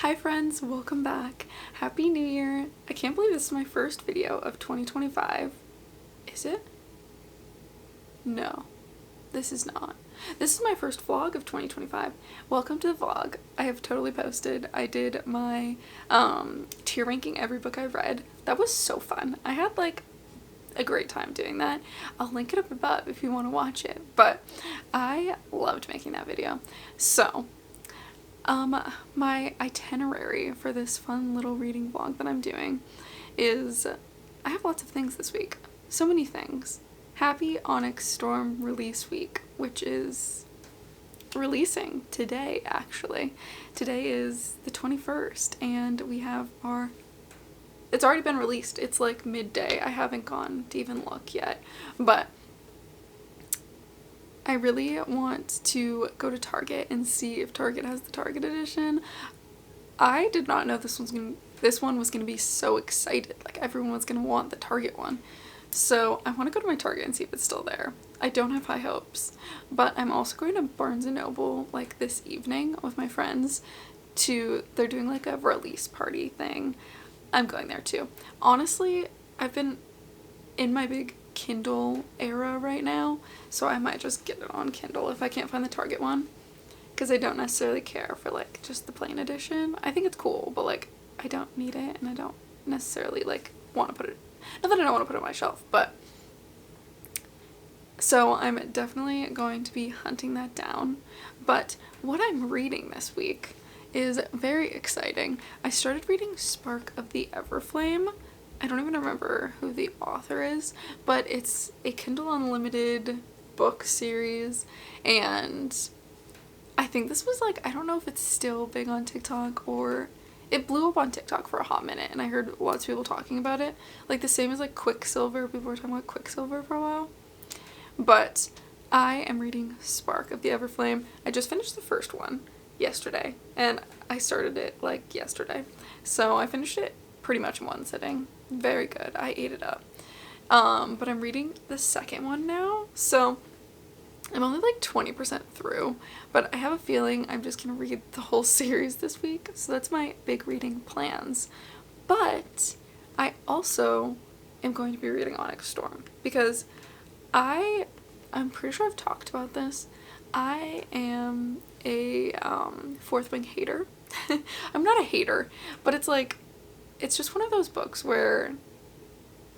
Hi friends, welcome back. Happy New Year. I can't believe this is my first video of 2025. Is it? No, this is not. This is my first vlog of 2025. Welcome to the vlog. I have totally posted. I did my tier ranking every book I've read. That was so fun. I had like a great time doing that. I'll link it up above if you want to watch it, but I loved making that video. So my itinerary for this fun little reading vlog that I'm doing is I have lots of things this week. So many things. Happy Onyx Storm release week, which is releasing today actually. Today is the 21st and we have our it's already been released. It's like midday. I haven't gone to even look yet, but I really want to go to Target and see if Target has the Target edition. I did not know this one was gonna be so excited. Like everyone was gonna want the Target one. So I want to go to my Target and see if it's still there. I don't have high hopes, but I'm also going to Barnes & Noble like this evening with my friends they're doing like a release party thing. I'm going there too. Honestly, I've been in my big Kindle era right now, so I might just get it on Kindle if I can't find the Target one, because I don't necessarily care for like just the plain edition. I think it's cool, but like I don't need it and I don't necessarily like want to put it, not that I don't want to put it on my shelf, but so I'm definitely going to be hunting that down. But what I'm reading this week is very exciting. I started reading Spark of the Everflame. I don't even remember who the author is, but it's a Kindle Unlimited book series, and I think this was like, I don't know if it's still big on TikTok, or it blew up on TikTok for a hot minute and I heard lots of people talking about it. Like the same as like Quicksilver, people were talking about Quicksilver for a while. But I am reading Spark of the Everflame. I just finished the first one yesterday and I started it like yesterday. So I finished it pretty much in one sitting. Very good. I ate it up. But I'm reading the second one now, so I'm only like 20% through, but I have a feeling I'm just gonna read the whole series this week, so that's my big reading plans. But I also am going to be reading Onyx Storm because I'm pretty sure I've talked about this. I am a Fourth Wing hater. I'm not a hater, but it's like, it's just one of those books where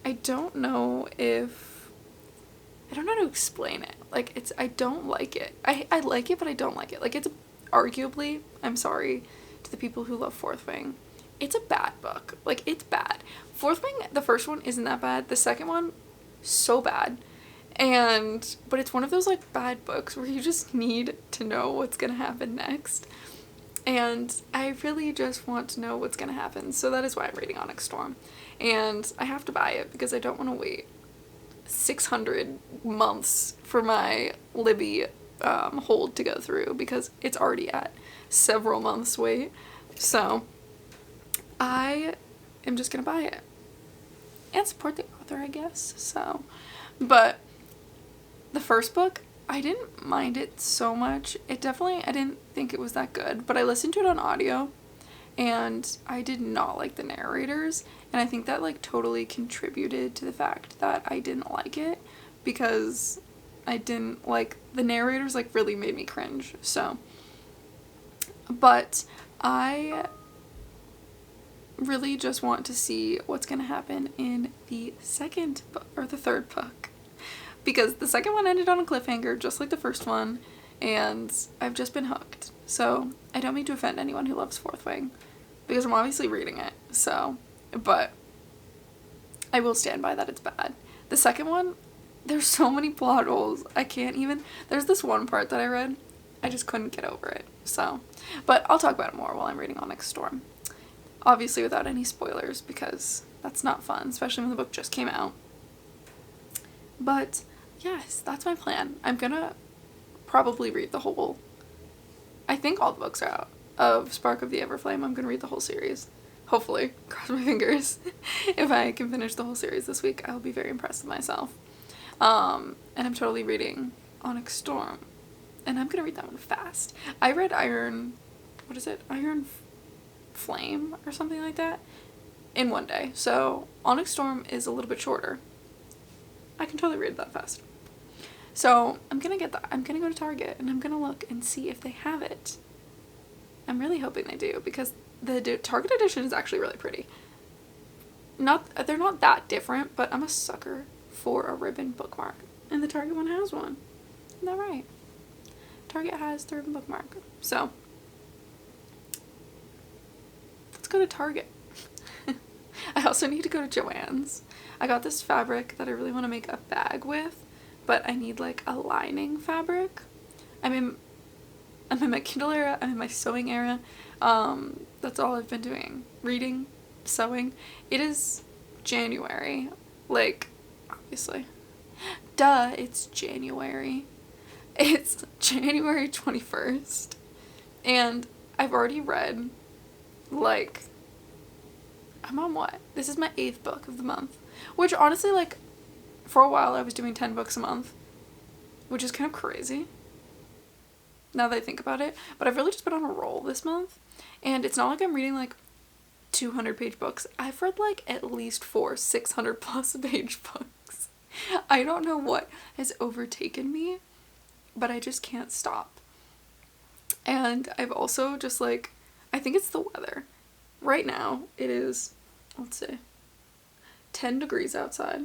I don't know how to explain it. Like I don't like it. I like it, but I don't like it. Like it's arguably, I'm sorry to the people who love Fourth Wing, it's a bad book. Like it's bad. Fourth Wing, the first one isn't that bad. The second one, so bad. But it's one of those like bad books where you just need to know what's gonna happen next. And I really just want to know what's gonna happen. So that is why I'm reading Onyx Storm. And I have to buy it because I don't want to wait 600 months for my Libby hold to go through, because it's already at several months wait. So I am just gonna buy it and support the author, I guess. So, but the first book, I didn't mind it so much. I didn't think it was that good, but I listened to it on audio and I did not like the narrators, and I think that like totally contributed to the fact that I didn't like it, because I didn't like the narrators, like really made me cringe. So, but I really just want to see what's gonna happen in the second book, or the third book, because the second one ended on a cliffhanger just like the first one, and I've just been hooked. So I don't mean to offend anyone who loves Fourth Wing, because I'm obviously reading it, so, but I will stand by that it's bad. The second one, there's so many plot holes. There's this one part that I read, I just couldn't get over it. So, but I'll talk about it more while I'm reading Onyx Storm. Obviously without any spoilers, because that's not fun, especially when the book just came out. But yes, that's my plan. I'm gonna probably read the whole, I think all the books are out of Spark of the Everflame. I'm gonna read the whole series. Hopefully, cross my fingers. If I can finish the whole series this week, I'll be very impressed with myself. And I'm totally reading Onyx Storm, and I'm gonna read that one fast. I read Iron Flame or something like that in one day. So Onyx Storm is a little bit shorter. I can totally read that fast. So I'm gonna get that. I'm gonna go to Target and I'm gonna look and see if they have it. I'm really hoping they do, because the Target edition is actually really pretty. They're not that different, but I'm a sucker for a ribbon bookmark, and the Target one has one. Isn't that right? Target has the ribbon bookmark. So let's go to Target. I also need to go to Joann's. I got this fabric that I really want to make a bag with, but I need like a lining fabric. I'm in my Kindle era, I'm in my sewing era. That's all I've been doing. Reading, sewing. It is January. Like, obviously. Duh, it's January. It's January 21st. And I've already read, like, I'm on what? This is my 8th book of the month. Which honestly, like, for a while I was doing 10 books a month. Which is kind of crazy, now that I think about it. But I've really just been on a roll this month. And it's not like I'm reading, like, 200-page books. I've read, like, at least 4 600-plus-page books. I don't know what has overtaken me, but I just can't stop. And I've also just, like, I think it's the weather. Right now, it is, let's see, 10 degrees outside.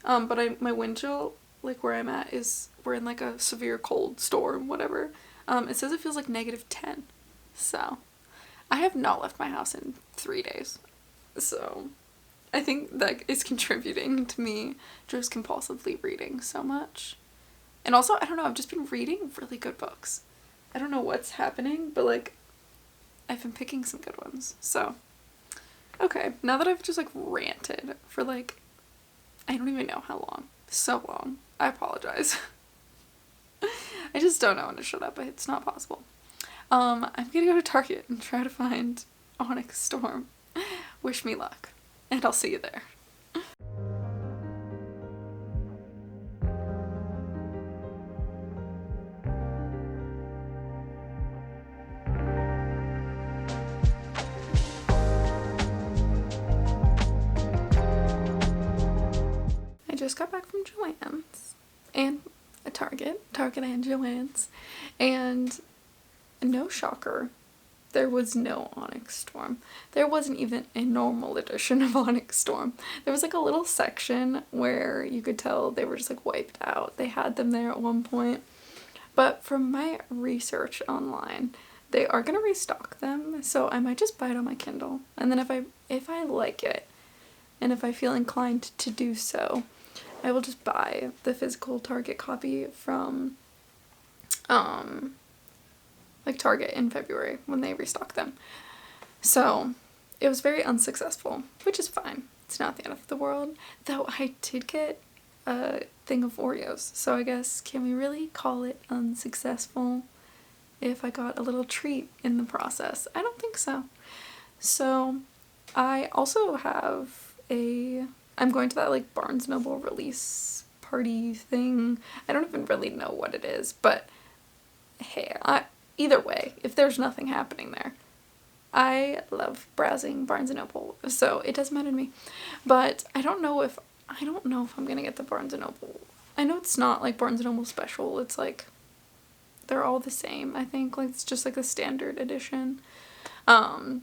But my wind chill, like, where I'm at is, we're in, like, a severe cold storm, whatever. It says it feels like -10. So, I have not left my house in 3 days. So, I think that is contributing to me just compulsively reading so much. And also, I don't know, I've just been reading really good books. I don't know what's happening, but, like, I've been picking some good ones. So, okay, now that I've just, like, ranted for, like, I don't even know how long. So long. I apologize. I just don't know when to shut up, but it's not possible. I'm gonna go to Target and try to find Onyx Storm. Wish me luck, and I'll see you there. I just got back from Joann's and a Target and Joann's, and no shocker, there was no Onyx Storm. There wasn't even a normal edition of Onyx Storm. There was like a little section where you could tell they were just like wiped out. They had them there at one point, but from my research online, they are gonna restock them, so I might just buy it on my Kindle, and then if I like it and if I feel inclined to do so, I will just buy the physical Target copy from like Target in February when they restock them. So it was very unsuccessful, which is fine. It's not the end of the world, though I did get a thing of Oreos, so I guess, can we really call it unsuccessful if I got a little treat in the process? I don't think so. So I also have I'm going to that like Barnes Noble release party thing. I don't even really know what it is, but hey, either way, if there's nothing happening there, I love browsing Barnes & Noble, so it doesn't matter to me. But I don't know if I'm gonna get the Barnes & Noble. I know it's not like Barnes & Noble special, it's like, they're all the same, I think, like, it's just like a standard edition. I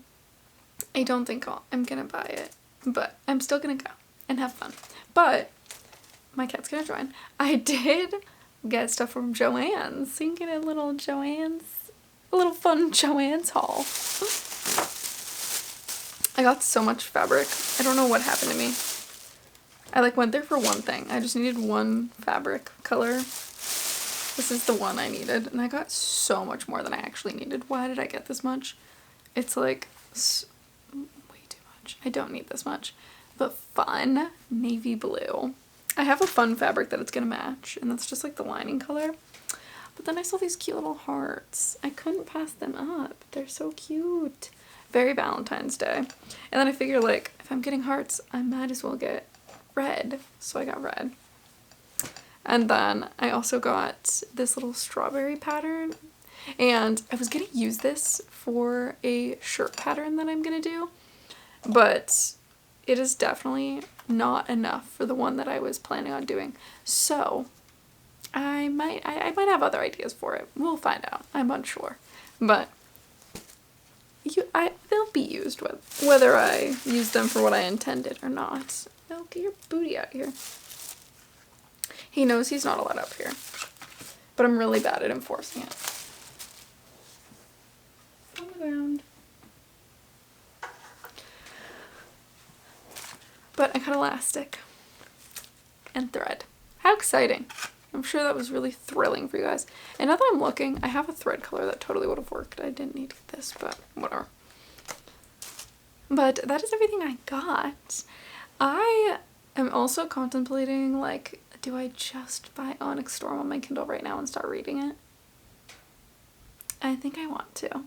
don't think I'm gonna buy it, but I'm still gonna go and have fun. But my cat's gonna join. I did get stuff from Joann's, so you can get a little fun Joann's haul. I got so much fabric. I don't know what happened to me. I like went there for one thing. I just needed one fabric color. This is the one I needed, and I got so much more than I actually needed. Why did I get this much? It's like way too much. I don't need this much. But fun navy blue. I have a fun fabric that it's gonna match, and that's just like the lining color. But then I saw these cute little hearts. I couldn't pass them up. They're so cute. Very Valentine's Day. And then I figured, like, if I'm getting hearts, I might as well get red. So I got red. And then I also got this little strawberry pattern. And I was going to use this for a shirt pattern that I'm going to do, but it is definitely not enough for the one that I was planning on doing. So I might have other ideas for it. We'll find out. I'm unsure. But they'll be used whether I use them for what I intended or not. Oh, get your booty out here. He knows he's not allowed up here, but I'm really bad at enforcing it. On the ground. But I got elastic and thread. How exciting. I'm sure that was really thrilling for you guys. And now that I'm looking, I have a thread color that totally would have worked. I didn't need to get this, but whatever. But that is everything I got. I am also contemplating, like, do I just buy Onyx Storm on my Kindle right now and start reading it? I think I want to.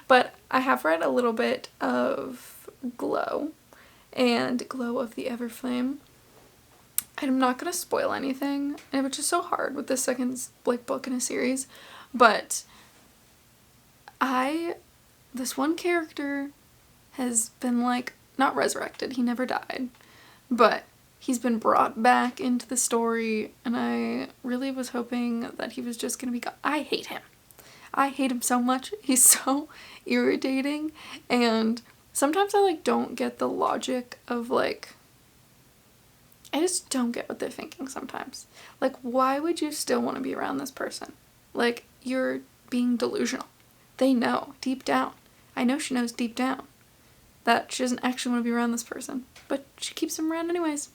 But I have read a little bit of Glow and Glow of the Everflame. I'm not going to spoil anything, which is so hard with the second book in a series, but this one character has been not resurrected, he never died, but he's been brought back into the story, and I really was hoping that he was just going to be I hate him. I hate him so much. He's so irritating, and sometimes I don't get the logic of I just don't get what they're thinking sometimes. Why would you still want to be around this person? You're being delusional. They know deep down. I know she knows deep down that she doesn't actually want to be around this person, but she keeps him around anyways.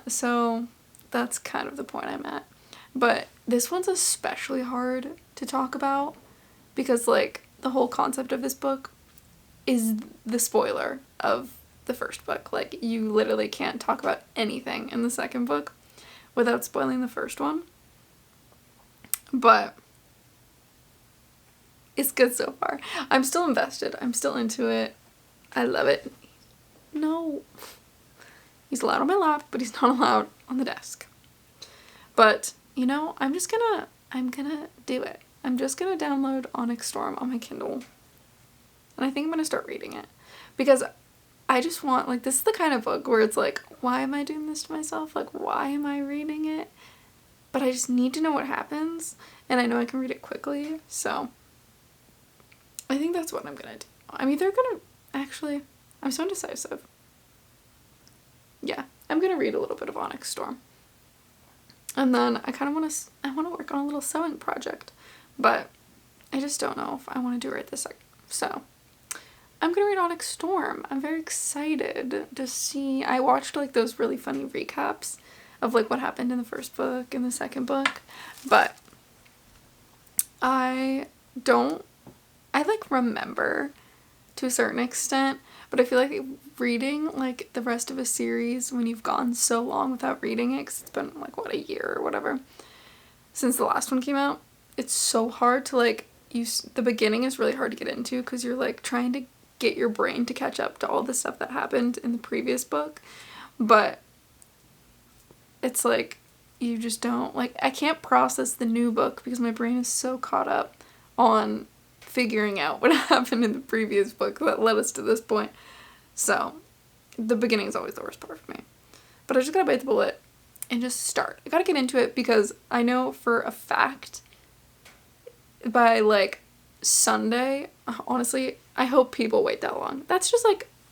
So that's kind of the point I'm at. But this one's especially hard to talk about because the whole concept of this book is the spoiler of the first book. You literally can't talk about anything in the second book without spoiling the first one. But it's good so far. I'm still invested. I'm still into it. I love it. No. He's allowed on my lap, but he's not allowed on the desk. But, I'm gonna do it. I'm just gonna download Onyx Storm on my Kindle. And I think I'm gonna start reading it. Because I just want, this is the kind of book where it's why am I doing this to myself? Why am I reading it? But I just need to know what happens, and I know I can read it quickly, so I think that's what I'm gonna do. I'm either gonna, I'm so indecisive. Yeah, I'm gonna read a little bit of Onyx Storm. And then I kind of want to work on a little sewing project, but I just don't know if I want to do it right this second, so I'm gonna read Onyx Storm. I'm very excited to see. I watched those really funny recaps of what happened in the first book and the second book, but I remember to a certain extent, but I feel reading the rest of a series when you've gone so long without reading it, because it's been a year or whatever since the last one came out, it's so hard to the beginning is really hard to get into because you're trying to get your brain to catch up to all the stuff that happened in the previous book, but it's you just don't I can't process the new book because my brain is so caught up on figuring out what happened in the previous book that led us to this point. So the beginning is always the worst part for me, but I just gotta bite the bullet and just start. I gotta get into it because I know for a fact by Sunday, honestly, I hope people wait that long. That's just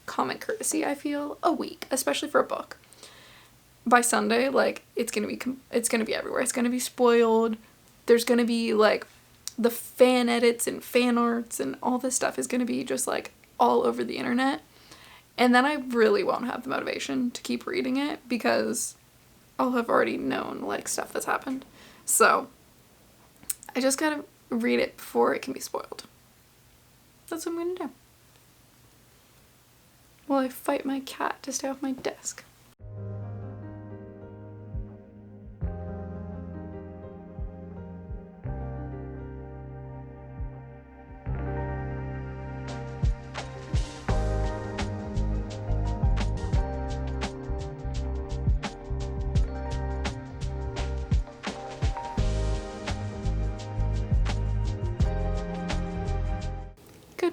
common courtesy, I feel, a week, especially for a book. By Sunday, it's gonna be everywhere. It's gonna be spoiled. There's gonna be the fan edits and fan arts and all this stuff is gonna be just all over the internet. And then I really won't have the motivation to keep reading it because I'll have already known stuff that's happened. So I just gotta read it before it can be spoiled. That's what I'm gonna do. While I fight my cat to stay off my desk.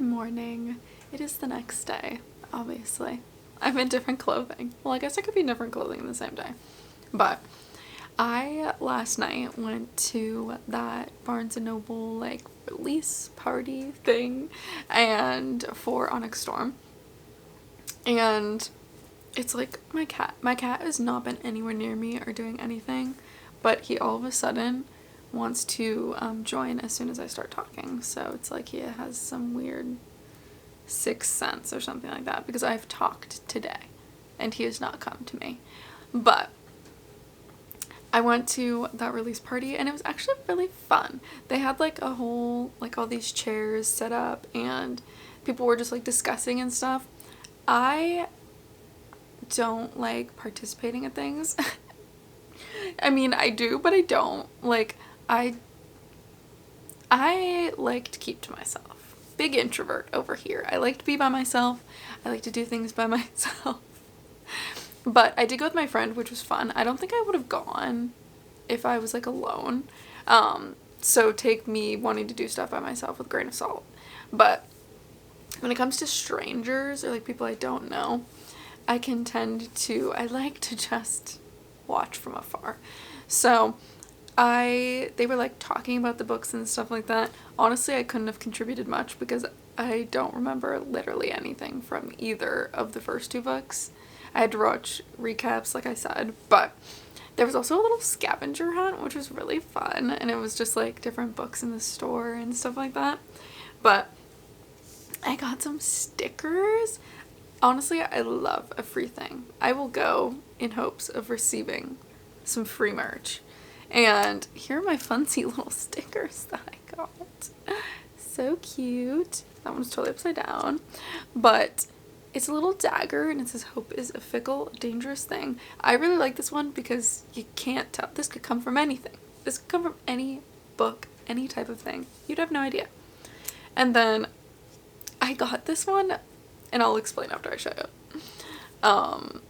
Good morning. It is the next day, obviously. I'm in different clothing. Well, I guess I could be in different clothing the same day. But I last night went to that Barnes & Noble like release party thing and for Onyx Storm. And it's like my cat has not been anywhere near me or doing anything, but he all of a sudden wants to join as soon as I start talking. So it's like he has some weird sixth sense or something like that, because I've talked today and he has not come to me. But I went to that release party and it was actually really fun. They had like a whole, like all these chairs set up and people were just like discussing and stuff. I don't like participating in things. I mean, I do, but I don't. Like, I like to keep to myself. Big introvert over here. I like to be by myself. I like to do things by myself. But I did go with my friend, which was fun. I don't think I would have gone if I was like alone. So take me wanting to do stuff by myself with a grain of salt. But when it comes to strangers or like people I don't know, I like to just watch from afar. So they were like talking about the books and stuff like that. Honestly, I couldn't have contributed much because I don't remember literally anything from either of the first two books. I had to watch recaps, like I said, but there was also a little scavenger hunt, which was really fun, and it was just like different books in the store and stuff like that. But I got some stickers. Honestly, I love a free thing. I will go in hopes of receiving some free merch. And here are my funsy little stickers that I got. So cute. That one's totally upside down. But it's a little dagger and it says hope is a fickle, dangerous thing. I really like this one because you can't tell. This could come from anything. This could come from any book, any type of thing. You'd have no idea. And then I got this one, and I'll explain after I show you.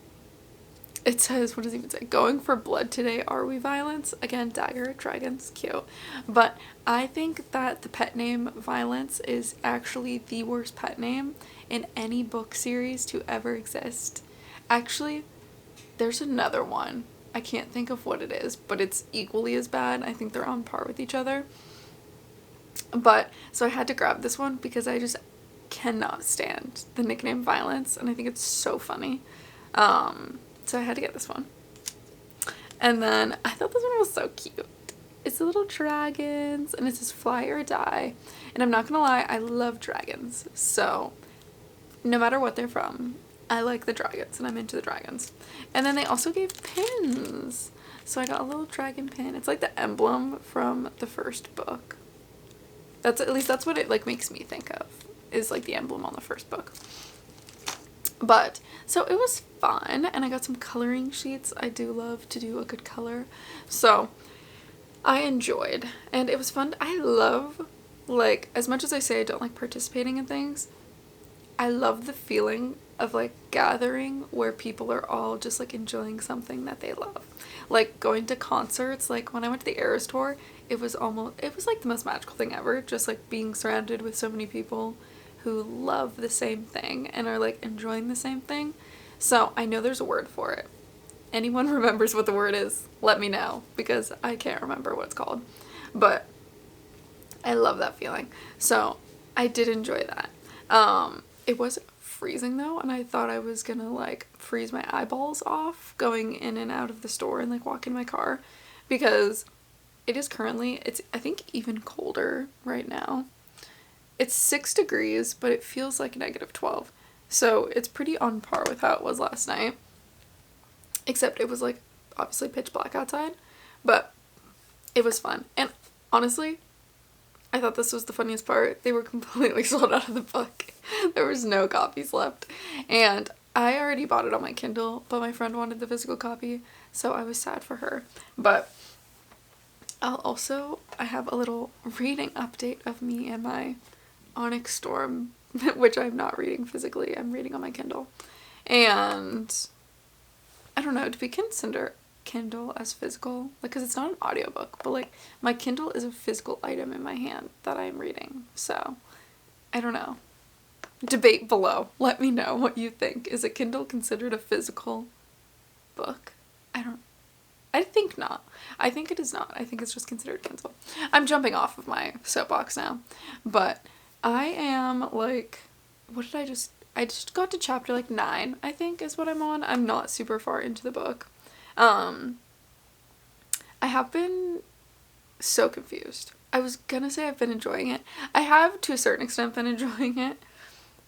It says, what does it even say? Going for blood today, are we Violence? Again, dagger, dragons, cute. But I think that the pet name Violence is actually the worst pet name in any book series to ever exist. Actually, there's another one. I can't think of what it is, but it's equally as bad. I think they're on par with each other. But, so I had to grab this one because I just cannot stand the nickname Violence, and I think it's so funny. So I had to get this one. And then I thought this one was so cute. It's the little dragons and it says fly or die. And I'm not gonna lie, I love dragons. So no matter what they're from, I like the dragons and I'm into the dragons. And then they also gave pins. So I got a little dragon pin. It's like the emblem from the first book. At least that's what it like makes me think of, is like the emblem on the first book. But so it was fun, and I got some coloring sheets. I do love to do a good color, so I enjoyed, and it was fun. I love, like, as much as I say I don't like participating in things, I love the feeling of like gathering where people are all just like enjoying something that they love. Like going to concerts, like when I went to the Eras tour, it was like the most magical thing ever, just like being surrounded with so many people who love the same thing and are like enjoying the same thing. So I know there's a word for it. Anyone remembers what the word is, let me know, because I can't remember what it's called. But I love that feeling. So I did enjoy that. It was freezing though, and I thought I was gonna like freeze my eyeballs off going in and out of the store and like walk in my car, because it is currently, it's I think even colder right now. It's 6 degrees, but it feels like -12. So it's pretty on par with how it was last night. Except it was like obviously pitch black outside, but it was fun. And honestly, I thought this was the funniest part. They were completely sold out of the book. There was no copies left. And I already bought it on my Kindle, but my friend wanted the physical copy, so I was sad for her. But I have a little reading update of me and my Onyx Storm, which I'm not reading physically, I'm reading on my Kindle. And I don't know, do we consider Kindle as physical? Like, because it's not an audiobook, but like my Kindle is a physical item in my hand that I'm reading. So I don't know. Debate below. Let me know what you think. Is a Kindle considered a physical book? I think not. I think it is not. I think it's just considered Kindle. I'm jumping off of my soapbox now. But I am like, I just got to chapter like 9, I think is what I'm on. I'm not super far into the book. I have been so confused. I was gonna say I've been enjoying it. I have to a certain extent been enjoying it.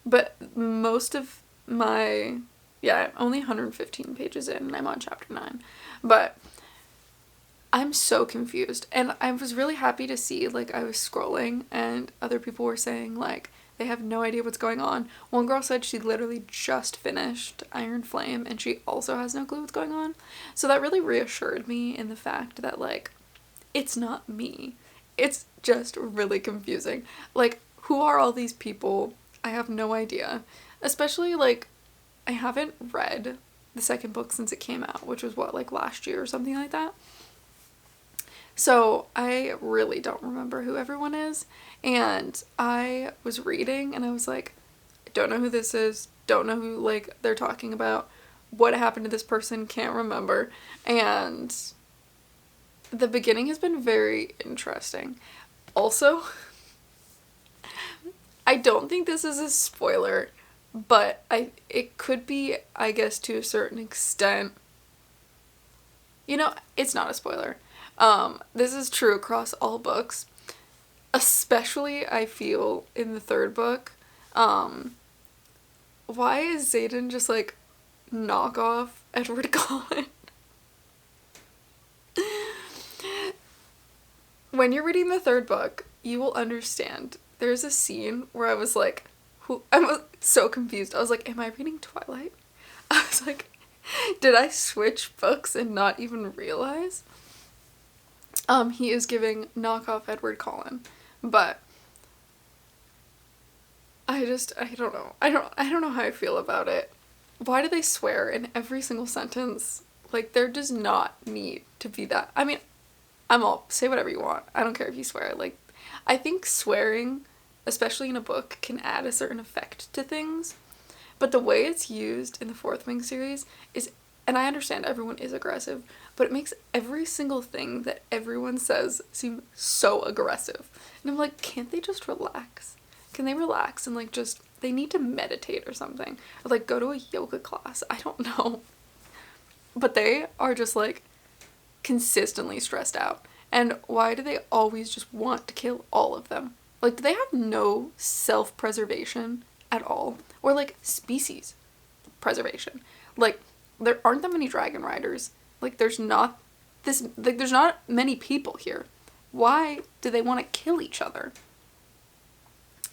But most of my, I'm only 115 pages in and I'm on chapter 9. But I'm so confused. And I was really happy to see, like, I was scrolling and other people were saying, like, they have no idea what's going on. One girl said she literally just finished Iron Flame and she also has no clue what's going on. So that really reassured me in the fact that, like, it's not me. It's just really confusing. Like, who are all these people? I have no idea. Especially, like, I haven't read the second book since it came out, which was what, like last year or something like that. So I really don't remember who everyone is. And I was reading and I was like, I don't know who this is. Don't know who, like, they're talking about. What happened to this person? Can't remember. And the beginning has been very interesting. Also, I don't think this is a spoiler, but it could be, I guess, to a certain extent. You know, it's not a spoiler. This is true across all books, especially I feel in the third book. Why is Xaden just like knock off Edward Cullen? When you're reading the third book, you will understand. There's a scene where I was like, I was so confused. I was like, am I reading Twilight? I was like, did I switch books and not even realize? He is giving knockoff Edward Cullen, but I don't know. I don't know how I feel about it. Why do they swear in every single sentence? Like, there does not need to be that. I mean, say whatever you want. I don't care if you swear. Like, I think swearing, especially in a book, can add a certain effect to things. But the way it's used in the Fourth Wing series is, and I understand everyone is aggressive, but it makes every single thing that everyone says seem so aggressive. And I'm like, can't they just relax? Can they relax and, like, just, they need to meditate or something. Or, like, go to a yoga class. I don't know. But they are just, like, consistently stressed out. And why do they always just want to kill all of them? Like, do they have no self-preservation at all? Or, like, species preservation? Like, there aren't that many dragon riders. Like, there's not many people here. Why do they want to kill each other?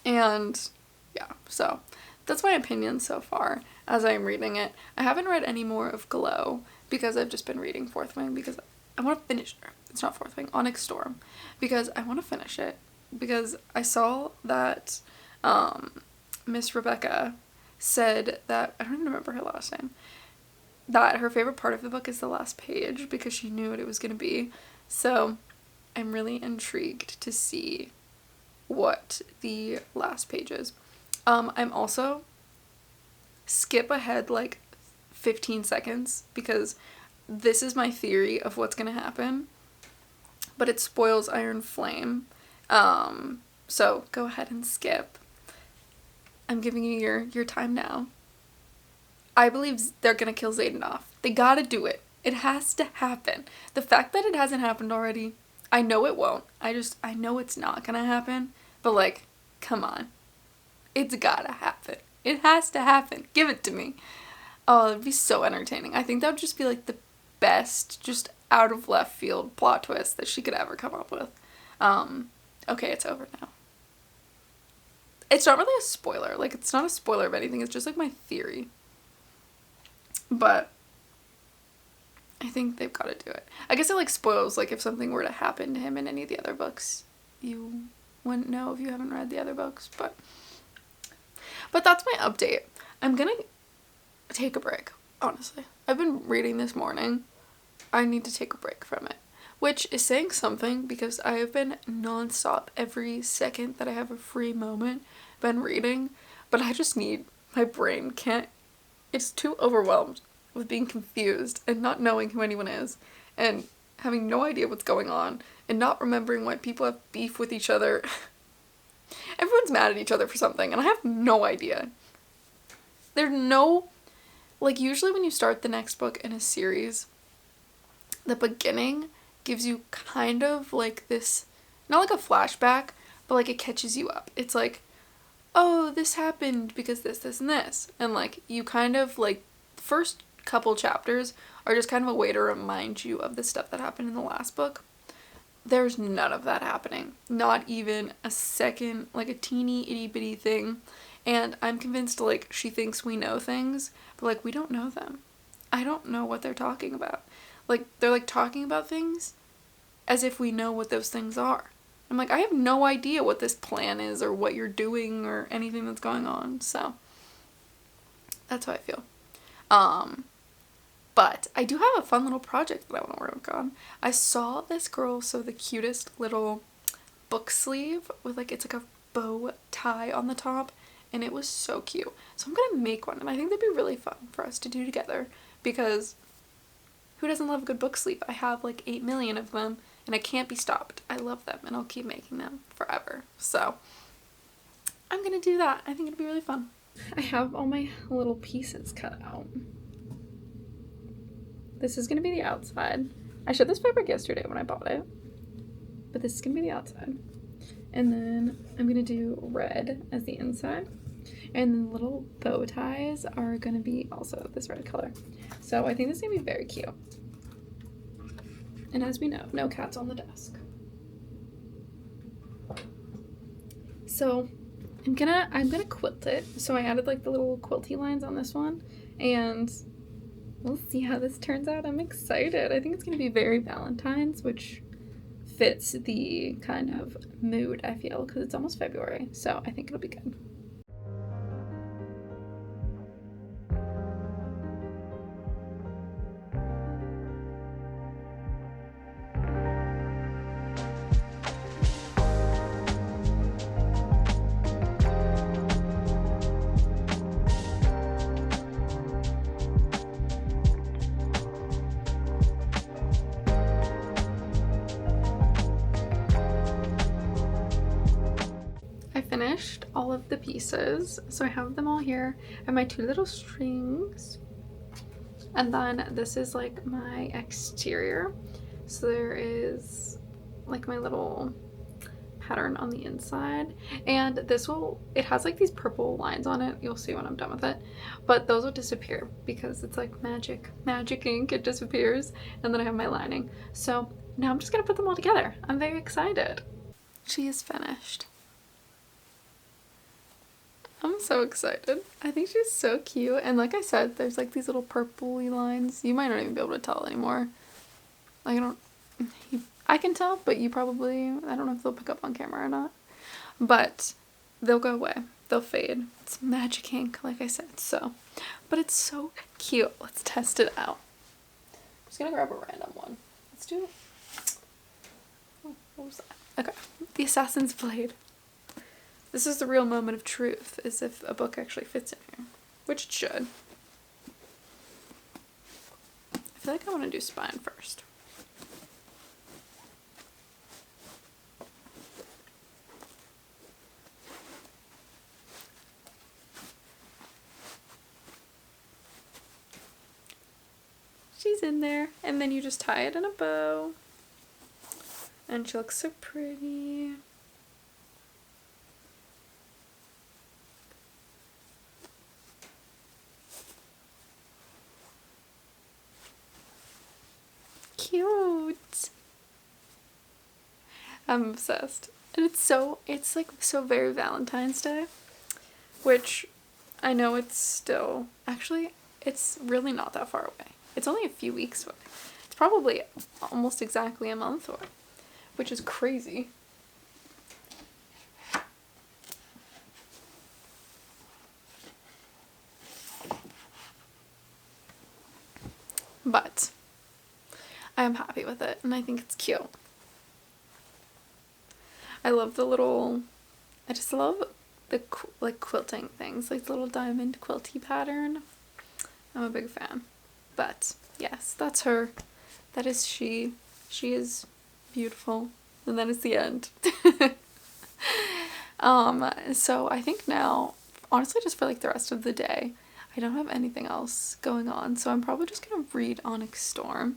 And yeah, so that's my opinion so far as I'm reading it. I haven't read any more of Glow because I've just been reading Fourth Wing because I want to finish it. It's not Fourth Wing, Onyx Storm, because I want to finish it because I saw that Miss Rebecca said that, I don't even remember her last name, that her favorite part of the book is the last page because she knew what it was going to be. So I'm really intrigued to see what the last page is. I'm also skip ahead like 15 seconds because this is my theory of what's going to happen, but it spoils Iron Flame. So go ahead and skip. I'm giving you your time now. I believe they're gonna kill Xaden off. They gotta do it. It has to happen. The fact that it hasn't happened already, I know it won't. I know it's not gonna happen, but, like, come on. It's gotta happen. It has to happen. Give it to me. Oh, it'd be so entertaining. I think that would just be, like, the best, just out of left field plot twist that she could ever come up with. Okay, it's over now. It's not really a spoiler. Like, it's not a spoiler of anything. It's just, like, my theory. But I think they've got to do it. I guess it, like, spoils, like, if something were to happen to him in any of the other books. You wouldn't know if you haven't read the other books, but that's my update. I'm gonna take a break, honestly. I've been reading this morning. I need to take a break from it, which is saying something because I have been nonstop every second that I have a free moment been reading. but I just need, my brain can't, it's too overwhelmed with being confused and not knowing who anyone is and having no idea what's going on and not remembering why people have beef with each other. Everyone's mad at each other for something and I have no idea. There's no, like, usually when you start the next book in a series, the beginning gives you kind of like this, not like a flashback, but like it catches you up. It's like, oh, this happened because this, and this. And like, you kind of like, the first couple chapters are just kind of a way to remind you of the stuff that happened in the last book. There's none of that happening. Not even a second, like a teeny itty bitty thing. And I'm convinced, like, she thinks we know things, but like, we don't know them. I don't know what they're talking about. Like, they're like talking about things as if we know what those things are. I'm like, I have no idea what this plan is or what you're doing or anything that's going on. So that's how I feel. But I do have a fun little project that I want to work on. I saw this girl sew the cutest little book sleeve with like, it's like a bow tie on the top, and it was so cute. So I'm gonna make one, and I think they'd be really fun for us to do together because who doesn't love a good book sleeve? I have like 8 million of them and I can't be stopped. I love them and I'll keep making them forever. So I'm gonna do that. I think it'll be really fun. I have all my little pieces cut out. This is gonna be the outside. I showed this fabric yesterday when I bought it, but this is gonna be the outside. And then I'm gonna do red as the inside. And then the little bow ties are gonna be also this red color. So I think this is gonna be very cute. And as we know, no cats on the desk. So I'm gonna quilt it. So I added like the little quilty lines on this one, and we'll see how this turns out. I'm excited. I think it's gonna be very Valentine's, which fits the kind of mood I feel because it's almost February. So I think it'll be good. Finished all of the pieces, so I have them all here. I have my 2 little strings, and then this is like my exterior. So there is like my little pattern on the inside, and it has like these purple lines on it. You'll see when I'm done with it, but those will disappear because it's like magic ink. It disappears, and then I have my lining. So now I'm just gonna put them all together. I'm very excited. She is finished. I'm so excited. I think she's so cute. And like I said, there's like these little purpley lines. You might not even be able to tell anymore. Like I can tell, but you probably, I don't know if they'll pick up on camera or not. But they'll go away. They'll fade. It's magic ink, like I said. So, but it's so cute. Let's test it out. I'm just gonna grab a random one. Let's do it. Oh, what was that? Okay. The Assassin's Blade. This is the real moment of truth, as if a book actually fits in here, which it should. I feel like I want to do spine first. She's in there, and then you just tie it in a bow, and she looks so pretty. Cute. I'm obsessed. And it's like so very Valentine's Day, which I know it's still, actually, it's really not that far away. It's only a few weeks away. It's probably almost exactly a month away, which is crazy. But I am happy with it, and I think it's cute. I love the little, I just love the like quilting things, like the little diamond quilty pattern. I'm a big fan. But yes, that's her. That is she. She is beautiful. And that is the end. So I think now, honestly, just for like the rest of the day, I don't have anything else going on. So I'm probably just gonna read Onyx Storm.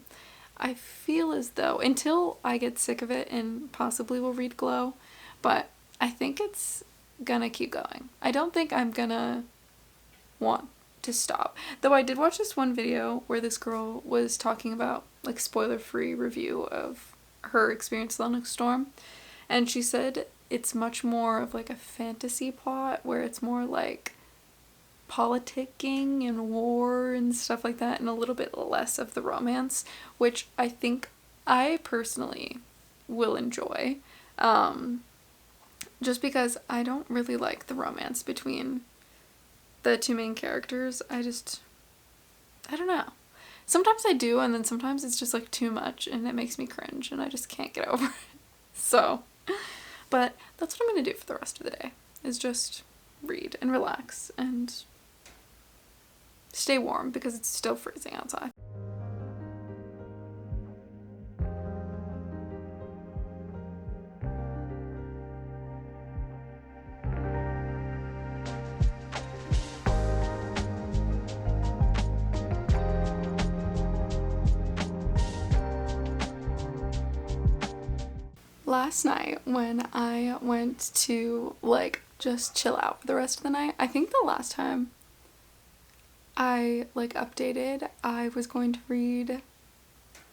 I feel as though, until I get sick of it and possibly will read Glow, but I think it's gonna keep going. I don't think I'm gonna want to stop. Though I did watch this one video where this girl was talking about like spoiler-free review of her experience with Onyx Storm, and she said it's much more of like a fantasy plot where it's more like politicking and war and stuff like that, and a little bit less of the romance, which I think I personally will enjoy. Just because I don't really like the romance between the two main characters. I don't know. Sometimes I do, and then sometimes it's just like too much and it makes me cringe and I just can't get over it. So, but that's what I'm gonna do for the rest of the day, is just read and relax and stay warm because it's still freezing outside. Last night when I went to like just chill out for the rest of the night, I think the last time I like updated, I was going to read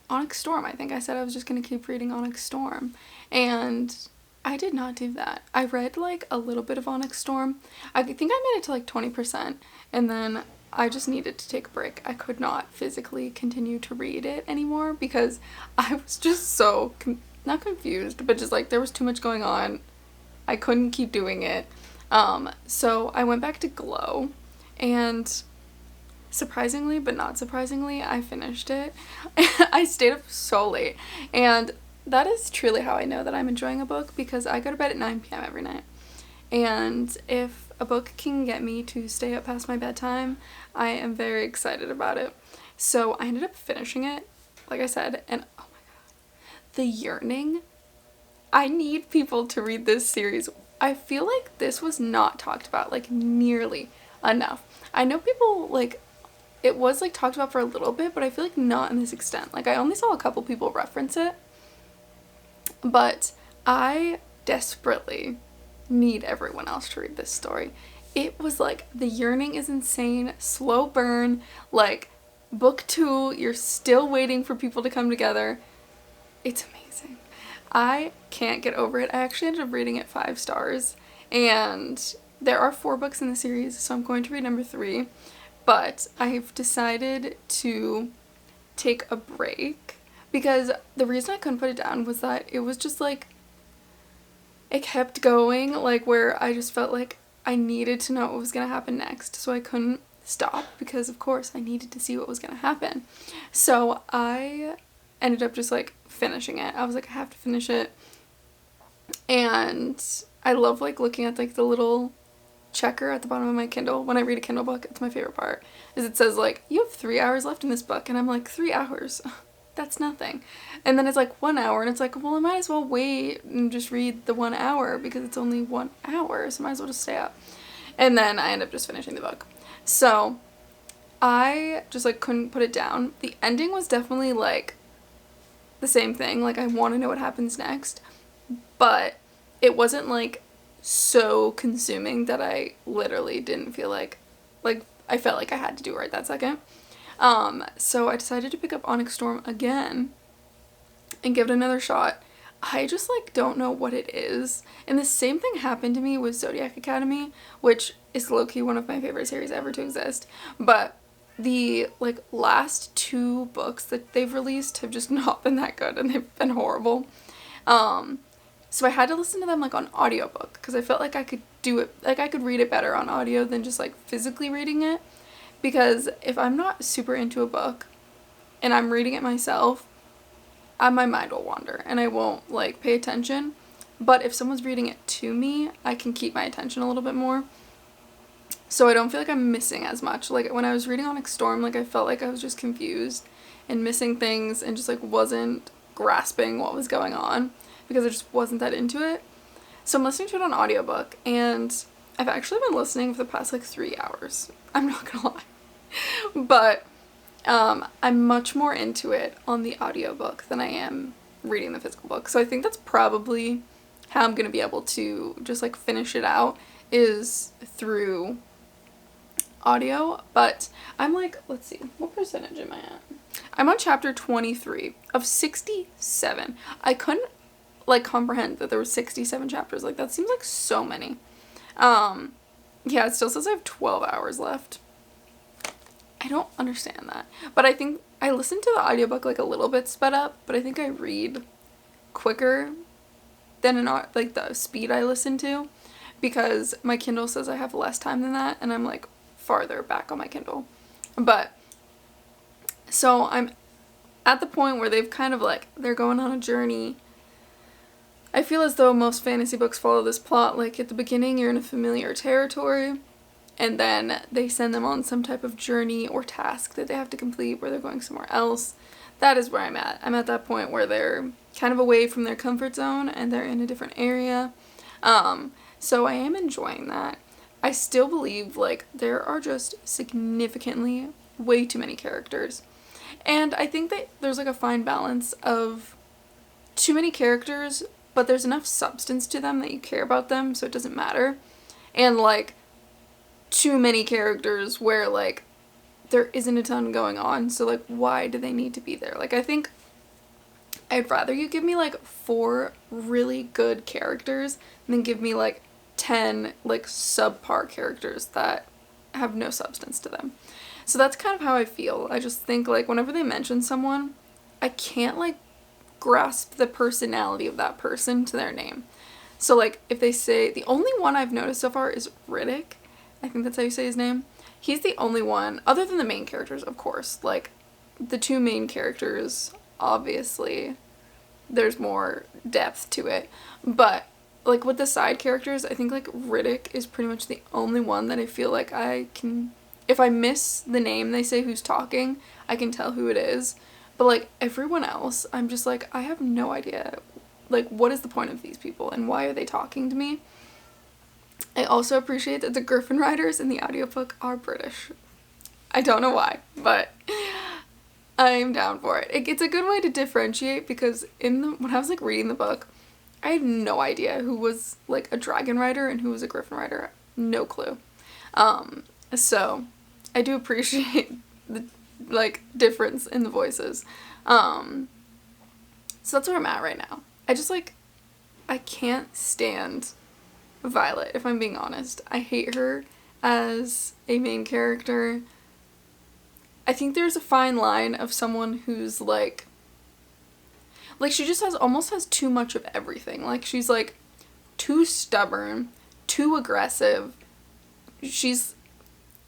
Onyx Storm. I think I said I was just going to keep reading Onyx Storm, and I did not do that. I read like a little bit of Onyx Storm. I think I made it to like 20%, and then I just needed to take a break. I could not physically continue to read it anymore because I was just so not confused, but just like there was too much going on. I couldn't keep doing it. So I went back to Glow, and surprisingly, but not surprisingly, I finished it. I stayed up so late, and that is truly how I know that I'm enjoying a book, because I go to bed at 9 p.m. every night, and if a book can get me to stay up past my bedtime, I am very excited about it. So I ended up finishing it, like I said, and oh my god, The Yearning. I need people to read this series. I feel like this was not talked about like nearly enough. I know people like, it was like talked about for a little bit, but I feel like not in this extent. Like I only saw a couple people reference it, but I desperately need everyone else to read this story. It was like, The Yearning is insane, slow burn, like book 2, you're still waiting for people to come together. It's amazing. I can't get over it. I actually ended up rating it 5 stars, and there are 4 books in the series, so I'm going to read number 3, but I've decided to take a break because the reason I couldn't put it down was that it was just like, it kept going, like where I just felt like I needed to know what was going to happen next, so I couldn't stop because of course I needed to see what was going to happen. So I ended up just like finishing it. I was like, I have to finish it, and I love like looking at like the little checker at the bottom of my Kindle. When I read a Kindle book, it's my favorite part, is it says like, you have 3 hours left in this book, and I'm like, 3 hours? That's nothing. And then it's like 1 hour, and it's like, well, I might as well wait and just read the 1 hour because it's only 1 hour, so I might as well just stay up. And then I end up just finishing the book. So I just like couldn't put it down. The ending was definitely like the same thing, like I want to know what happens next, but it wasn't like so consuming that I literally didn't feel like I felt like I had to do it right that second. So I decided to pick up Onyx Storm again and give it another shot. I just like don't know what it is, and the same thing happened to me with Zodiac Academy, which is low-key one of my favorite series ever to exist, but the like last 2 books that they've released have just not been that good, and they've been horrible. So I had to listen to them like on audiobook because I felt like I could do it, like I could read it better on audio than just like physically reading it, because if I'm not super into a book and I'm reading it myself, my mind will wander and I won't like pay attention. but if someone's reading it to me, I can keep my attention a little bit more. So I don't feel like I'm missing as much. Like when I was reading Onyx Storm, like I felt like I was just confused and missing things and just like wasn't grasping what was going on because I just wasn't that into it. So I'm listening to it on audiobook, and I've actually been listening for the past like 3 hours. I'm not gonna lie. But I'm much more into it on the audiobook than I am reading the physical book. So I think that's probably how I'm gonna be able to just like finish it out, is through audio. But I'm like, let's see, what percentage am I at? I'm on chapter 23 of 67. I couldn't like comprehend that there were 67 chapters. Like that seems like so many. Yeah, it still says I have 12 hours left. I don't understand that. But I think I listened to the audiobook like a little bit sped up, but I think I read quicker than like the speed I listen to, because my Kindle says I have less time than that, and I'm like farther back on my Kindle. But so I'm at the point where they've kind of like, they're going on a journey. I feel as though most fantasy books follow this plot. Like at the beginning, you're in a familiar territory, and then they send them on some type of journey or task that they have to complete where they're going somewhere else. That is where I'm at. I'm at that point where they're kind of away from their comfort zone and they're in a different area. So I am enjoying that. I still believe like there are just significantly way too many characters. And I think that there's like a fine balance of too many characters, but there's enough substance to them that you care about them, so it doesn't matter. And like too many characters where like there isn't a ton going on, so like why do they need to be there? Like I think I'd rather you give me like 4 really good characters than give me like 10 like subpar characters that have no substance to them. So that's kind of how I feel. I just think like whenever they mention someone, I can't like grasp the personality of that person to their name. So like if they say, the only one I've noticed so far is Riddick. I think that's how you say his name. He's the only one, other than the main characters, of course. Like the 2 main characters, obviously there's more depth to it. But like with the side characters, I think like Riddick is pretty much the only one that I feel like I can, if I miss the name they say who's talking, I can tell who it is. But like everyone else, I'm just like, I have no idea. Like what is the point of these people and why are they talking to me? I also appreciate that the Griffin Riders in the audiobook are British. I don't know why, but I'm down for it. It's a good way to differentiate, because when I was like reading the book, I had no idea who was like a dragon rider and who was a Griffin Rider. No clue. So I do appreciate the like difference in the voices. So that's where I'm at right now. I just like, I can't stand Violet, if I'm being honest. I hate her as a main character. I think there's a fine line of someone who's like she just almost has too much of everything. Like she's like too stubborn, too aggressive. She's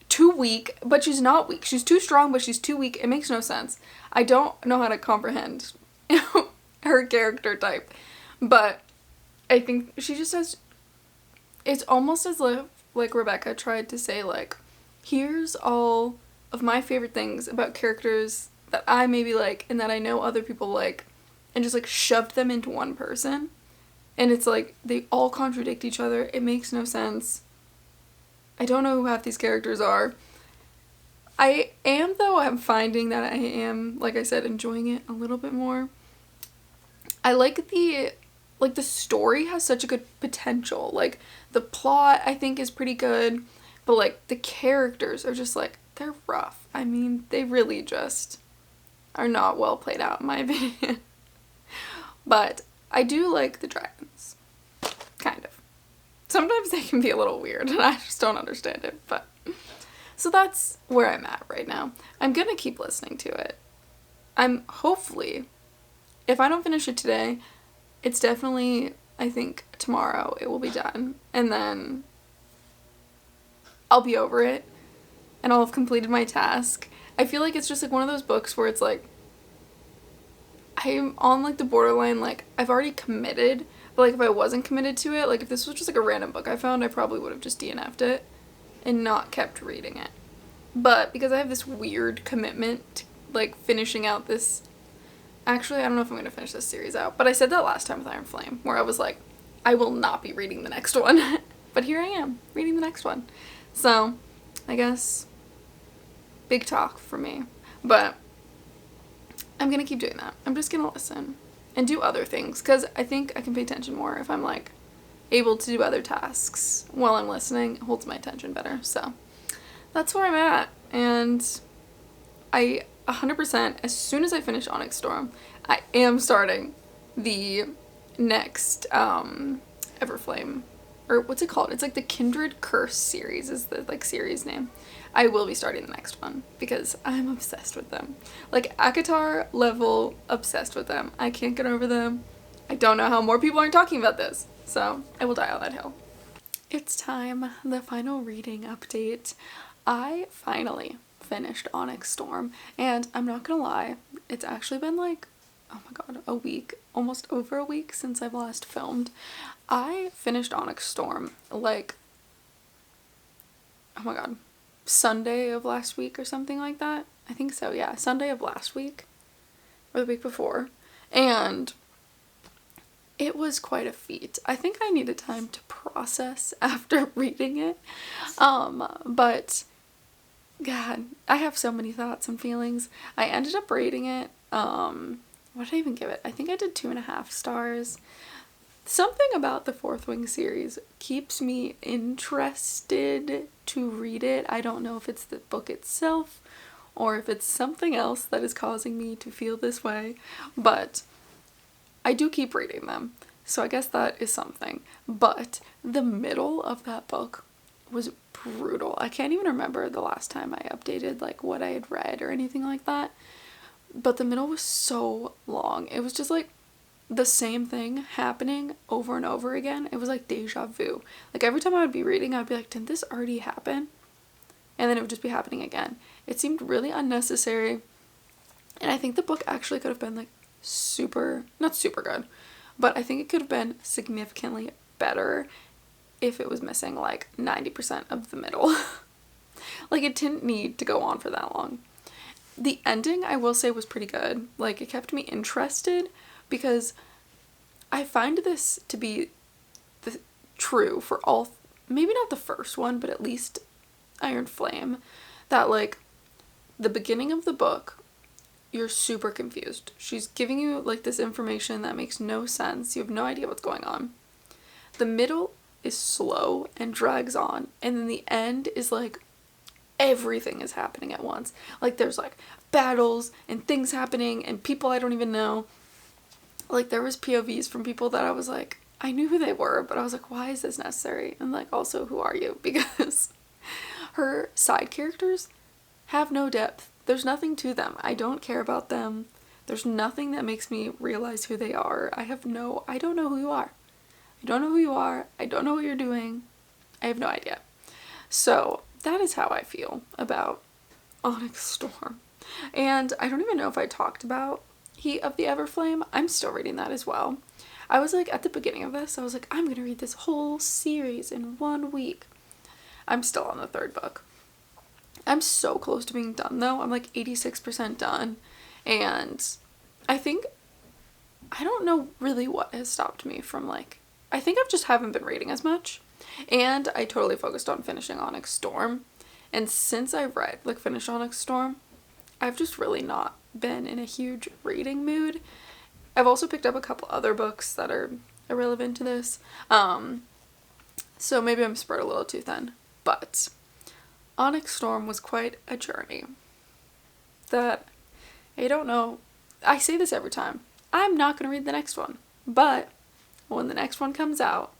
too weak, but she's not weak. She's too strong, but she's too weak. It makes no sense. I don't know how to comprehend her character type. But I think she just has, it's almost as if like Rebecca tried to say like, here's all of my favorite things about characters that I maybe like and that I know other people like, and just like shoved them into one person. And it's like they all contradict each other. It makes no sense. I don't know who half these characters are. I'm finding that I am, like I said, enjoying it a little bit more. I like the story has such a good potential. Like the plot I think is pretty good, but like the characters are just like, they're rough. I mean, they really just are not well played out in my opinion. But I do like the dragons. Kind of. Sometimes they can be a little weird and I just don't understand it, but so that's where I'm at right now. I'm gonna keep listening to it. I'm hopefully, if I don't finish it today, it's definitely, I think tomorrow it will be done, and then I'll be over it and I'll have completed my task. I feel like it's just like one of those books where it's like I'm on like the borderline, like I've already committed, But like if I wasn't committed to it, like if this was just like a random book I found, I probably would have just DNF'd it and not kept reading it. But because I have this weird commitment to like finishing out this, actually I don't know if I'm going to finish this series out, but I said that last time with Iron Flame, where I was like, I will not be reading the next one. But here I am, reading the next one. So, I guess, big talk for me. But I'm going to keep doing that. I'm just going to listen and do other things, because I think I can pay attention more if I'm like able to do other tasks while I'm listening. It holds my attention better. So, that's where I'm at. And I 100%, as soon as I finish Onyx Storm, I am starting the next Everflame, or what's it called? It's like the Kindred Curse series is the like series name. I will be starting the next one because I'm obsessed with them. Like ACOTAR level obsessed with them. I can't get over them. I don't know how more people aren't talking about this, so I will die on that hill. It's time, the final reading update. I finally finished Onyx Storm, and I'm not gonna lie, it's actually been like, oh my god, a week, almost over a week since I've last filmed. I finished Onyx Storm like, oh my god, Sunday of last week or something like that. I think so, yeah, Sunday of last week or the week before, and it was quite a feat. I think I needed time to process after reading it, but God, I have so many thoughts and feelings. I ended up rating it, what did I even give it? I think I did 2.5 stars. Something about the Fourth Wing series keeps me interested to read it. I don't know if it's the book itself or if it's something else that is causing me to feel this way, but I do keep reading them, so I guess that is something. But the middle of that book was brutal. I can't even remember the last time I updated like what I had read or anything like that, but the middle was so long. It was just like the same thing happening over and over again. It was like deja vu. Like every time I would be reading, I'd be like, didn't this already happen? And then it would just be happening again. It seemed really unnecessary, and I think the book actually could have been like not super good, but I think it could have been significantly better if it was missing like 90% of the middle. Like it didn't need to go on for that long. The ending, I will say, was pretty good. Like it kept me interested because I find this to be true for all, maybe not the first one, but at least Iron Flame, that like the beginning of the book, you're super confused. She's giving you like this information that makes no sense. You have no idea what's going on. The middle is slow and drags on, and then the end is like everything is happening at once. Like there's like battles and things happening and people I don't even know. Like there was POVs from people that I was like, I knew who they were, but I was like, why is this necessary? And like also, who are you? Because her side characters have no depth. There's nothing to them. I don't care about them. There's nothing that makes me realize who they are. I don't know who you are. I don't know who you are. I don't know what you're doing. I have no idea. So that is how I feel about Onyx Storm. And I don't even know if I talked about Heat of the Everflame. I'm still reading that as well. I was like, at the beginning of this, I was like, I'm going to read this whole series in 1 week. I'm still on the 3rd book. I'm so close to being done though. I'm like 86% done. And I think, I don't know really what has stopped me from like, I think I've just haven't been reading as much. And I totally focused on finishing Onyx Storm. And since I read, like finished Onyx Storm, I've just really not been in a huge reading mood. I've also picked up a couple other books that are irrelevant to this. So maybe I'm spread a little too thin. But Onyx Storm was quite a journey that I don't know. I say this every time. I'm not going to read the next one. But when the next one comes out,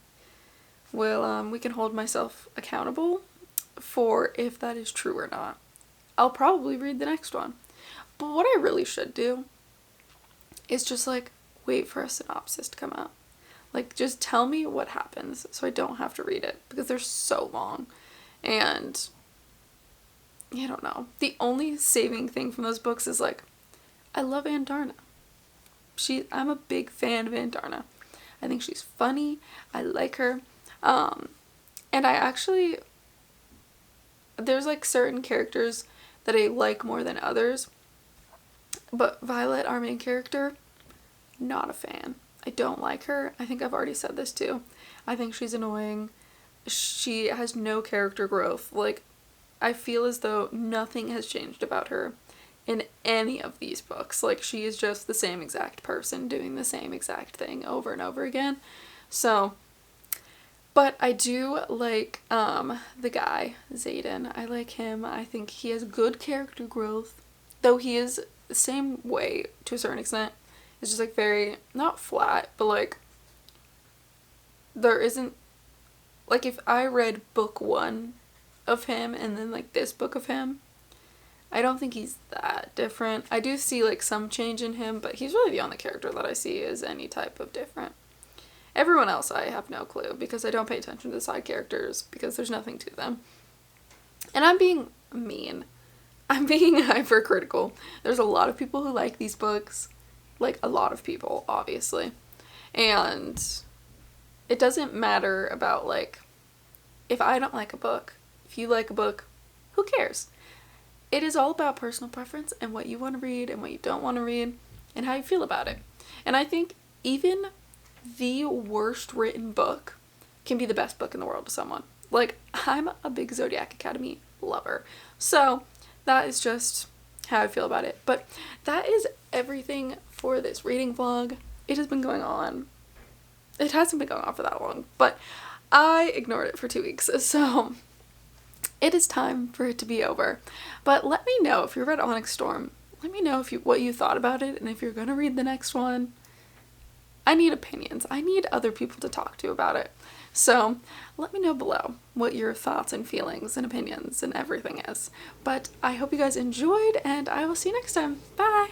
we can hold myself accountable for if that is true or not. I'll probably read the next one. But what I really should do is just like wait for a synopsis to come out. Like just tell me what happens so I don't have to read it because they're so long. And I don't know. The only saving thing from those books is like I love Andarna. I'm a big fan of Andarna. I think she's funny. I like her. And I actually, there's like certain characters that I like more than others. But Violet, our main character, not a fan. I don't like her. I think I've already said this too. I think she's annoying. She has no character growth. Like, I feel as though nothing has changed about her in any of these books. Like, she is just the same exact person doing the same exact thing over and over again. So, but I do like the guy, Xaden. I like him. I think he has good character growth, though he is the same way to a certain extent. It's just like very, not flat, but like there isn't, like if I read book 1 of him and then like this book of him, I don't think he's that different. I do see like some change in him, but he's really the only character that I see as any type of different. Everyone else I have no clue because I don't pay attention to the side characters because there's nothing to them. And I'm being mean. I'm being hypercritical. There's a lot of people who like these books. Like, a lot of people, obviously. And it doesn't matter about, like, if I don't like a book, if you like a book, who cares? It is all about personal preference and what you want to read and what you don't want to read and how you feel about it. And I think even the worst written book can be the best book in the world to someone. Like, I'm a big Zodiac Academy lover. So, that is just how I feel about it. But that is everything for this reading vlog. It has been going on. It hasn't been going on for that long, but I ignored it for 2 weeks, so it is time for it to be over. But let me know if you read Onyx Storm. Let me know what you thought about it and if you're gonna read the next one. I need opinions. I need other people to talk to about it. So let me know below what your thoughts and feelings and opinions and everything is. But I hope you guys enjoyed, and I will see you next time. Bye!